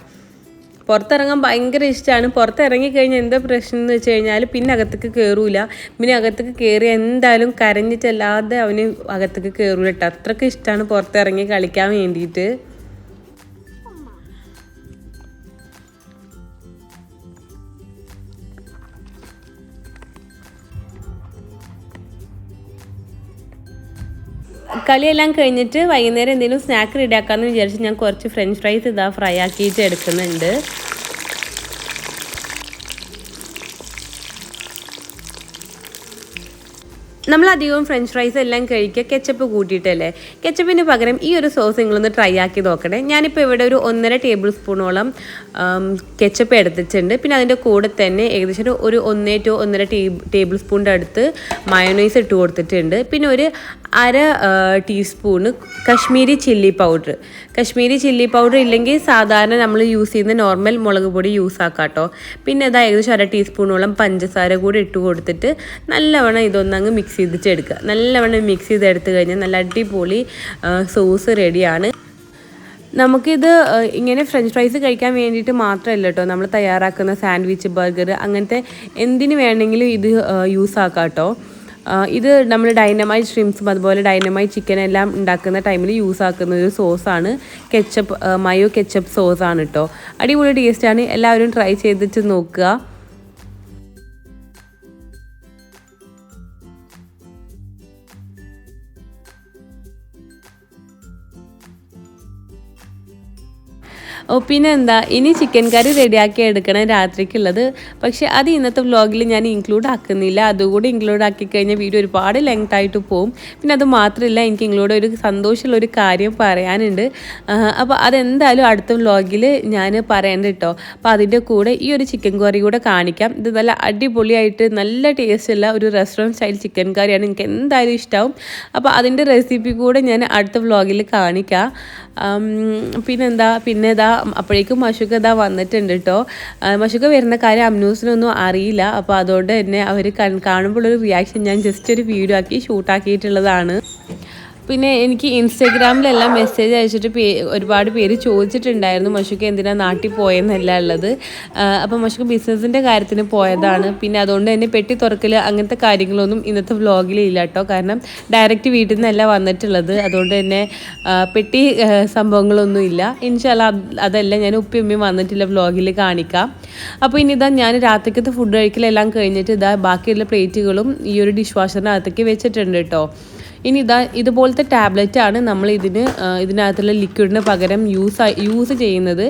പുറത്തിറങ്ങാൻ ഭയങ്കര ഇഷ്ടമാണ്. പുറത്തിറങ്ങിക്കഴിഞ്ഞാൽ എന്താ പ്രശ്നം എന്ന് വെച്ച് കഴിഞ്ഞാൽ പിന്നെ അകത്തേക്ക് കയറൂല. പിന്നെ അകത്തേക്ക് കയറി എന്തായാലും കരഞ്ഞിട്ടല്ലാതെ അവന് അകത്തേക്ക് കയറൂല കേട്ടോ. അത്രയ്ക്ക് ഇഷ്ടമാണ് പുറത്തിറങ്ങി കളിക്കാൻ വേണ്ടിയിട്ട്. കളിയെല്ലാം കഴിഞ്ഞിട്ട് വൈകുന്നേരം എന്തെങ്കിലും സ്നാക്ക് റെഡിയാക്കാമെന്ന് വിചാരിച്ച് ഞാൻ കുറച്ച് ഫ്രഞ്ച് ഫ്രൈസ് ഫ്രൈ ആക്കിയിട്ട് എടുക്കുന്നുണ്ട്. നമ്മളധികവും ഫ്രഞ്ച് ഫ്രൈസ് എല്ലാം കഴിക്കുക കെച്ചപ്പ് കൂട്ടിയിട്ടല്ലേ. കെച്ചപ്പിന് പകരം ഈ ഒരു സോസ് നിങ്ങളൊന്ന് ട്രൈ ആക്കി നോക്കണേ. ഞാനിപ്പോൾ ഇവിടെ ഒരു 1.5 ടേബിൾ സ്പൂണോളം കെച്ചപ്പ് എടുത്തിട്ടുണ്ട്. പിന്നെ അതിൻ്റെ കൂടെ തന്നെ ഏകദേശം ഒരു 1 to 1.5 ടേബിൾ സ്പൂണിൻ്റെ അടുത്ത് മയോണൈസ് ഇട്ട് കൊടുത്തിട്ടുണ്ട്. പിന്നെ ഒരു 1/2 ടീസ്പൂണ് കശ്മീരി ചില്ലി പൗഡർ ഇല്ലെങ്കിൽ സാധാരണ നമ്മൾ യൂസ് ചെയ്യുന്ന നോർമൽ മുളക് പൊടി യൂസ് ആക്കാം കേട്ടോ. പിന്നെ അത് ഏകദേശം 1/2 ടീസ്പൂണോളം പഞ്ചസാര കൂടി ഇട്ട് കൊടുത്തിട്ട് നല്ലവണ്ണം ഇതൊന്നങ്ങ് മിക്സ് ചെയ്തിട്ടെടുക്കുക. നല്ലവണ്ണം മിക്സ് ചെയ്തെടുത്ത് കഴിഞ്ഞാൽ നല്ല അടിപൊളി സോസ് റെഡിയാണ്. നമുക്കിത് ഇങ്ങനെ ഫ്രഞ്ച് ഫ്രൈസ് കഴിക്കാൻ വേണ്ടിയിട്ട് മാത്രമല്ല കേട്ടോ നമ്മൾ തയ്യാറാക്കുന്ന സാൻഡ്വിച്ച്, ബർഗർ അങ്ങനത്തെ എന്തിന് വേണമെങ്കിലും ഇത് യൂസ് ആക്കാം കേട്ടോ. ഇത് നമ്മൾ ഡൈനമൈറ്റ് ഷ്രിംപ്സും അതുപോലെ ഡൈനമൈറ്റ് ചിക്കൻ എല്ലാം ഉണ്ടാക്കുന്ന ടൈമിൽ യൂസ് ആക്കുന്ന ഒരു സോസാണ് കെച്ചപ്പ്, മയോ കെച്ചപ്പ് സോസാണ് കേട്ടോ. അടിപൊളി ടേസ്റ്റാണ്. എല്ലാവരും ട്രൈ ചെയ്തിട്ട് നോക്കുക. പിന്നെ എന്താ, ഇനി ചിക്കൻ കറി റെഡിയാക്കി എടുക്കണം രാത്രിക്കുള്ളത്. പക്ഷേ അത് ഇന്നത്തെ വ്ളോഗിൽ ഞാൻ ഇൻക്ലൂഡ് ആക്കുന്നില്ല. അതുകൂടി ഇൻക്ലൂഡ് ആക്കി കഴിഞ്ഞാൽ വീഡിയോ ഒരുപാട് ലെങ്ത് ആയിട്ട് പോകും. പിന്നെ അത് മാത്രമല്ല, എനിക്ക് നിങ്ങളോട് ഒരു സന്തോഷമുള്ളൊരു കാര്യം പറയാനുണ്ട്. അപ്പോൾ അതെന്തായാലും അടുത്ത വ്ളോഗിൽ ഞാൻ പറയേണ്ട കേട്ടോ. അപ്പോൾ അതിൻ്റെ കൂടെ ഈ ഒരു ചിക്കൻ കറി കൂടെ കാണിക്കാം. ഇത് നല്ല അടിപൊളിയായിട്ട് നല്ല ടേസ്റ്റുള്ള ഒരു റെസ്റ്റോറൻറ്റ് സ്റ്റൈൽ ചിക്കൻ കറിയാണ്. എനിക്ക് എന്തായാലും ഇഷ്ടമാവും. അപ്പോൾ അതിൻ്റെ റെസിപ്പി കൂടെ ഞാൻ അടുത്ത വ്ളോഗിൽ കാണിക്കാം. പിന്നെ ഇതാ അപ്പോഴേക്കും മഷുക്ക വന്നിട്ടുണ്ട് കേട്ടോ. മഷുക്ക വരുന്ന കാര്യം അമ്നൂസിനൊന്നും അറിയില്ല. അപ്പോൾ അതുകൊണ്ട് തന്നെ അവർ കാണുമ്പോഴൊരു റിയാക്ഷൻ ഞാൻ ജസ്റ്റ് ഒരു വീഡിയോ ആക്കി ഷൂട്ടാക്കിയിട്ടുള്ളതാണ്. പിന്നെ എനിക്ക് ഇൻസ്റ്റാഗ്രാമിലെല്ലാം മെസ്സേജ് അയച്ചിട്ട് ഒരുപാട് പേര് ചോദിച്ചിട്ടുണ്ടായിരുന്നു മഷുക്ക് എന്തിനാണ് നാട്ടിൽ പോയെന്നല്ല ഉള്ളത്. അപ്പോൾ മഷുക്ക് ബിസിനസ്സിൻ്റെ കാര്യത്തിന് പോയതാണ്. പിന്നെ അതുകൊണ്ട് തന്നെ പെട്ടി തുറക്കൽ അങ്ങനത്തെ കാര്യങ്ങളൊന്നും ഇന്നത്തെ വ്ളോഗിൽ ഇല്ല കേട്ടോ. കാരണം ഡയറക്റ്റ് വീട്ടിൽ നിന്നല്ല വന്നിട്ടുള്ളത്. അതുകൊണ്ട് തന്നെ പെട്ടി സംഭവങ്ങളൊന്നും ഇല്ല. ഇൻഷാല്ലാ അതെല്ലാം ഞാൻ ഉമ്മയും വന്നിട്ടുള്ള വ്ളോഗിൽ കാണിക്കാം. അപ്പോൾ ഇനി ഇതാ ഞാൻ രാത്രിക്കത്തെ ഫുഡ് കഴിക്കലെല്ലാം കഴിഞ്ഞിട്ട് ഇതാ ബാക്കിയുള്ള പ്ലേറ്റുകളും ഈ ഒരു ഡിഷ് വാഷറിനകത്തേക്ക് വെച്ചിട്ടുണ്ട് കേട്ടോ. ഇനി ഇതുപോലത്തെ ടാബ്ലറ്റാണ് നമ്മൾ ഇതിനകത്തുള്ള ലിക്വിഡിന് പകരം യൂസ് ചെയ്യുന്നത്.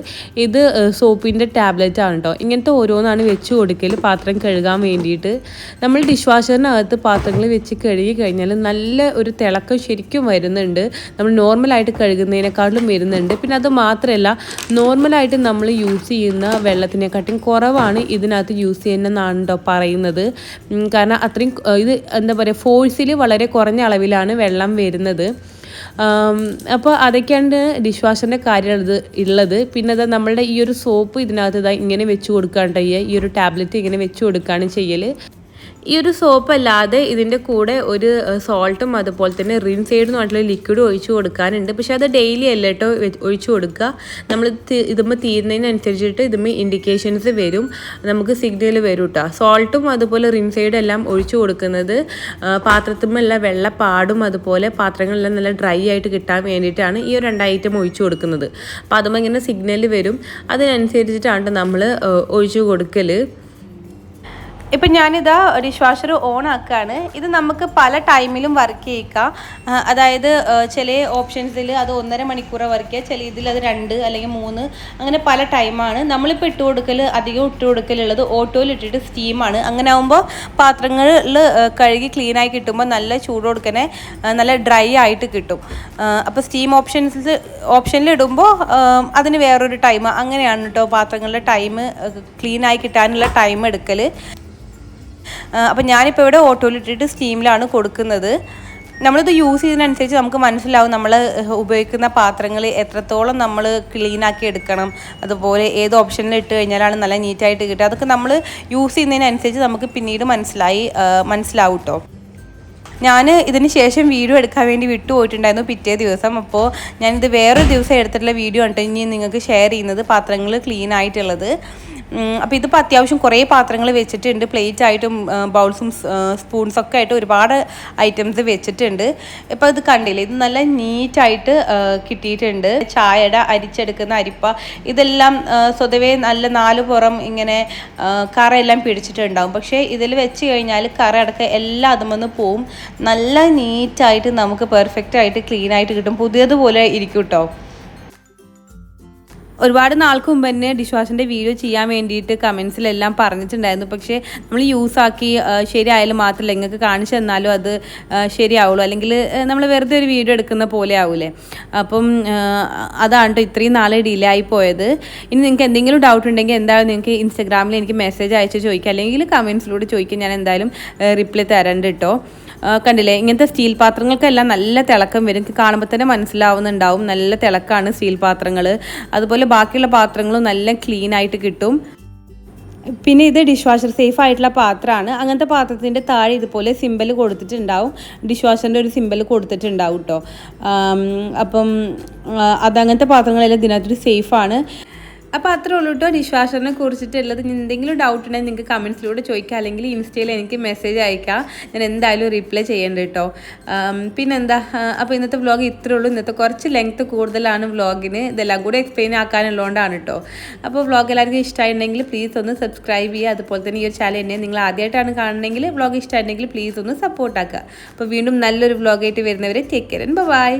ഇത് സോപ്പിൻ്റെ ടാബ്ലറ്റാണ് കേട്ടോ. ഇങ്ങനത്തെ ഓരോന്നാണ് വെച്ച് കൊടുക്കൽ പാത്രം കഴുകാൻ വേണ്ടിയിട്ട്. നമ്മൾ ഡിഷ് വാഷറിനകത്ത് പാത്രങ്ങൾ വെച്ച് കഴുകി കഴിഞ്ഞാൽ നല്ല ഒരു തിളക്കം ശരിക്കും വരുന്നുണ്ട്. നമ്മൾ നോർമലായിട്ട് കഴുകുന്നതിനെക്കാളും വരുന്നുണ്ട്. പിന്നെ അത് മാത്രമല്ല, നോർമലായിട്ട് നമ്മൾ യൂസ് ചെയ്യുന്ന വെള്ളത്തിനെക്കാട്ടും കുറവാണ് ഇതിനകത്ത് യൂസ് ചെയ്യുന്നതെന്നാണ് കേട്ടോ പറയുന്നത്. കാരണം അത്രയും ഇത് എന്താ പറയുക, ഫോഴ്സിൽ വളരെ കുറഞ്ഞ അളവിലാണ് വെള്ളം വരുന്നത്. അപ്പോൾ അതൊക്കെയാണ് ഡിഷ് വാഷറിൻ്റെ കാര്യം ഉള്ളത്. പിന്നെ അത് നമ്മളുടെ ഈ ഒരു സോപ്പ് ഇതിനകത്ത് ഇങ്ങനെ വെച്ച് കൊടുക്കുകയാണ് ചെയ്യുക. ഈ ഒരു ടാബ്ലറ്റ് ഇങ്ങനെ വെച്ച് കൊടുക്കുകയാണ് ചെയ്യൽ. ഈ ഒരു സോപ്പ് അല്ലാതെ ഇതിൻ്റെ കൂടെ ഒരു സോൾട്ടും അതുപോലെ തന്നെ റിൻസൈഡ് എന്ന് പറഞ്ഞിട്ടുള്ള ലിക്വിഡ് ഒഴിച്ചു കൊടുക്കാനുണ്ട്. പക്ഷെ അത് ഡെയിലി അല്ല കേട്ടോ ഒഴിച്ചു കൊടുക്കുക. നമ്മൾ ഇതുമ്പോൾ തീരുന്നതിനനുസരിച്ചിട്ട് ഇതുമ്പോൾ ഇൻഡിക്കേഷൻസ് വരും, നമുക്ക് സിഗ്നൽ വരും കേട്ടോ. സോൾട്ടും അതുപോലെ റിൻസൈഡും എല്ലാം ഒഴിച്ചു കൊടുക്കുന്നത് പാത്രത്തിന്മേലുള്ള വെള്ളപ്പാടും അതുപോലെ പാത്രങ്ങളെല്ലാം നല്ല ഡ്രൈ ആയിട്ട് കിട്ടാൻ വേണ്ടിയിട്ടാണ് ഈ ഒരു 2 ഐറ്റം ഒഴിച്ചു കൊടുക്കുന്നത്. അപ്പോൾ അതുമ്പോൾ ഇങ്ങനെ സിഗ്നൽ വരും, അതിനനുസരിച്ചിട്ടാണ് നമ്മൾ ഒഴിച്ചു കൊടുക്കൽ. ഇപ്പം ഞാനിതാ ഡിഷ് വാഷർ ഓൺ ആക്കുകയാണ്. ഇത് നമുക്ക് പല ടൈമിലും വർക്ക് ചെയ്യിക്കാം. അതായത് ചില ഓപ്ഷൻസിൽ അത് 1.5 മണിക്കൂർ വർക്ക് ചെയ്യുക, ചില ഇതിൽ അത് 2 അല്ലെങ്കിൽ 3, അങ്ങനെ പല ടൈമാണ്. നമ്മളിപ്പോൾ അധികം ഇട്ട് കൊടുക്കലുള്ളത് ഓട്ടോയിൽ ഇട്ടിട്ട് സ്റ്റീമാണ്. അങ്ങനെ ആകുമ്പോൾ പാത്രങ്ങളിൽ കഴുകി ക്ലീനായി കിട്ടുമ്പോൾ നല്ല ചൂട് കൊടുക്കണേ നല്ല ഡ്രൈ ആയിട്ട് കിട്ടും. അപ്പോൾ സ്റ്റീം ഓപ്ഷനിൽ ഇടുമ്പോൾ അതിന് വേറൊരു ടൈം, അങ്ങനെയാണ് കേട്ടോ പാത്രങ്ങളുടെ ടൈം ക്ലീനായി കിട്ടാനുള്ള ടൈം എടുക്കൽ. അപ്പോൾ ഞാനിപ്പോൾ ഇവിടെ ഓട്ടോയിലിട്ടിട്ട് സ്റ്റീമിലാണ് കൊടുക്കുന്നത്. നമ്മളിത് യൂസ് ചെയ്യുന്നതിനനുസരിച്ച് നമുക്ക് മനസ്സിലാവും നമ്മൾ ഉപയോഗിക്കുന്ന പാത്രങ്ങൾ എത്രത്തോളം നമ്മൾ ക്ലീനാക്കി എടുക്കണം, അതുപോലെ ഏത് ഓപ്ഷനിൽ ഇട്ട് കഴിഞ്ഞാലാണ് നല്ല നീറ്റായിട്ട് കിട്ടുക. അതൊക്കെ നമ്മൾ യൂസ് ചെയ്യുന്നതിനനുസരിച്ച് നമുക്ക് പിന്നീട് മനസ്സിലാവും കേട്ടോ. ഞാൻ ഇതിന് ശേഷം വീഡിയോ എടുക്കാൻ വേണ്ടി വിട്ടുപോയിട്ടുണ്ടായിരുന്നു പിറ്റേ ദിവസം. അപ്പോൾ ഞാനിത് വേറൊരു ദിവസം എടുത്തിട്ടുള്ള വീഡിയോ ആണ് ഇനി നിങ്ങൾക്ക് ഷെയർ ചെയ്യുന്നത്, പാത്രങ്ങൾ ക്ലീൻ ആയിട്ടുള്ളത്. അപ്പോൾ ഇതിപ്പോൾ അത്യാവശ്യം കുറേ പാത്രങ്ങൾ വെച്ചിട്ടുണ്ട്. പ്ലേറ്റ് ആയിട്ടും ബൗൾസും സ്പൂൺസൊക്കെ ആയിട്ട് ഒരുപാട് ഐറ്റംസ് വെച്ചിട്ടുണ്ട്. ഇപ്പോൾ ഇത് കണ്ടില്ലേ, ഇത് നല്ല നീറ്റായിട്ട് കിട്ടിയിട്ടുണ്ട്. ചായയുടെ അരിച്ചെടുക്കുന്ന അരിപ്പ ഇതെല്ലാം സ്വതവേ നല്ല 4 പുറം ഇങ്ങനെ കറയെല്ലാം പിടിച്ചിട്ടുണ്ടാവും. പക്ഷേ ഇതിൽ വെച്ച് കഴിഞ്ഞാൽ കറ അടക്കം എല്ലാം അതുമെന്ന് പോവും. നല്ല നീറ്റായിട്ട് നമുക്ക് പെർഫെക്റ്റ് ആയിട്ട് ക്ലീൻ ആയിട്ട് കിട്ടും, പുതിയതുപോലെ ഇരിക്കും കേട്ടോ. ഒരുപാട് നാൾക്ക് മുമ്പ് തന്നെ ഡിഷ് വാഷിൻ്റെ വീഡിയോ ചെയ്യാൻ വേണ്ടിയിട്ട് കമൻസിലെല്ലാം പറഞ്ഞിട്ടുണ്ടായിരുന്നു. പക്ഷേ നമ്മൾ യൂസാക്കി ശരിയായാലും മാത്രമല്ല നിങ്ങൾക്ക് കാണിച്ചു തന്നാലും അത് ശരിയാവുള്ളൂ, അല്ലെങ്കിൽ നമ്മൾ വെറുതെ ഒരു വീഡിയോ എടുക്കുന്ന പോലെ ആവൂലേ. അപ്പം അതാണ് ഇത്രയും നാളെ ഡിലേ ആയി പോയത്. ഇനി നിങ്ങൾക്ക് എന്തെങ്കിലും ഡൗട്ട് ഉണ്ടെങ്കിൽ എന്തായാലും നിങ്ങൾക്ക് ഇൻസ്റ്റാഗ്രാമിൽ എനിക്ക് മെസ്സേജ് അയച്ച് ചോദിക്കുക, അല്ലെങ്കിൽ കമൻസിലൂടെ ചോദിക്കുക. ഞാൻ എന്തായാലും റിപ്ലൈ തരണ്ട് കേട്ടോ. കണ്ടില്ലേ, ഇങ്ങനത്തെ സ്റ്റീൽ പാത്രങ്ങൾക്കെല്ലാം നല്ല തിളക്കം വരും. കാണുമ്പോൾ തന്നെ മനസ്സിലാവുന്നുണ്ടാവും നല്ല തിളക്കമാണ് സ്റ്റീൽ പാത്രങ്ങൾ. അതുപോലെ ബാക്കിയുള്ള പാത്രങ്ങളും നല്ല ക്ലീൻ ആയിട്ട് കിട്ടും. പിന്നെ ഇത് ഡിഷ് വാഷർ സേഫ് ആയിട്ടുള്ള പാത്രമാണ്. അങ്ങനത്തെ പാത്രത്തിൻ്റെ താഴെ ഇതുപോലെ സിമ്പൽ കൊടുത്തിട്ടുണ്ടാവും, ഡിഷ് വാഷറിൻ്റെ ഒരു സിമ്പൽ കൊടുത്തിട്ടുണ്ടാവും കേട്ടോ. അപ്പം അതങ്ങനത്തെ പാത്രങ്ങളെല്ലാം ഇതിനകത്തൊരു സേഫാണ്. അപ്പോൾ അത്രേ ഉള്ളൂ കേട്ടോ ഡിഷ് വാഷറിനെ കുറിച്ചിട്ടുള്ളത്. എന്തെങ്കിലും ഡൗട്ട് ഉണ്ടെങ്കിൽ നിങ്ങൾക്ക് കമൻസിലൂടെ ചോദിക്കുക, അല്ലെങ്കിൽ ഇൻസ്റ്റയിൽ എനിക്ക് മെസ്സേജ് അയക്കുക. ഞാൻ എന്തായാലും റിപ്ലൈ ചെയ്യേണ്ട കേട്ടോ. പിന്നെന്താ, അപ്പോൾ ഇന്നത്തെ വ്ളോഗ് ഇത്രേ ഉള്ളൂ. ഇന്നത്തെ കുറച്ച് ലെങ്ത്ത് കൂടുതലാണ് വ്ളോഗിന്, ഇതെല്ലാം കൂടെ എക്സ്പ്ലെയിൻ ആക്കാനുള്ളതുകൊണ്ടാണ് കേട്ടോ. അപ്പോൾ വ്ളോഗ് എല്ലാവർക്കും ഇഷ്ടമായിട്ടുണ്ടെങ്കിൽ പ്ലീസ് ഒന്ന് സബ്സ്ക്രൈബ് ചെയ്യുക. അതുപോലെ തന്നെ ഈ ഒരു ചാനൽ എന്നെ നിങ്ങൾ ആദ്യമായിട്ടാണ് കാണണമെങ്കിൽ വ്ളോഗ് ഇഷ്ടമായിട്ടുണ്ടെങ്കിൽ പ്ലീസ് ഒന്ന് സപ്പോർട്ട് ആക്കുക. അപ്പോൾ വീണ്ടും നല്ലൊരു വ്ളോഗായിട്ട് വരുന്നവരെ ടേക്ക് കെയർ ആൻഡ് ബൈ.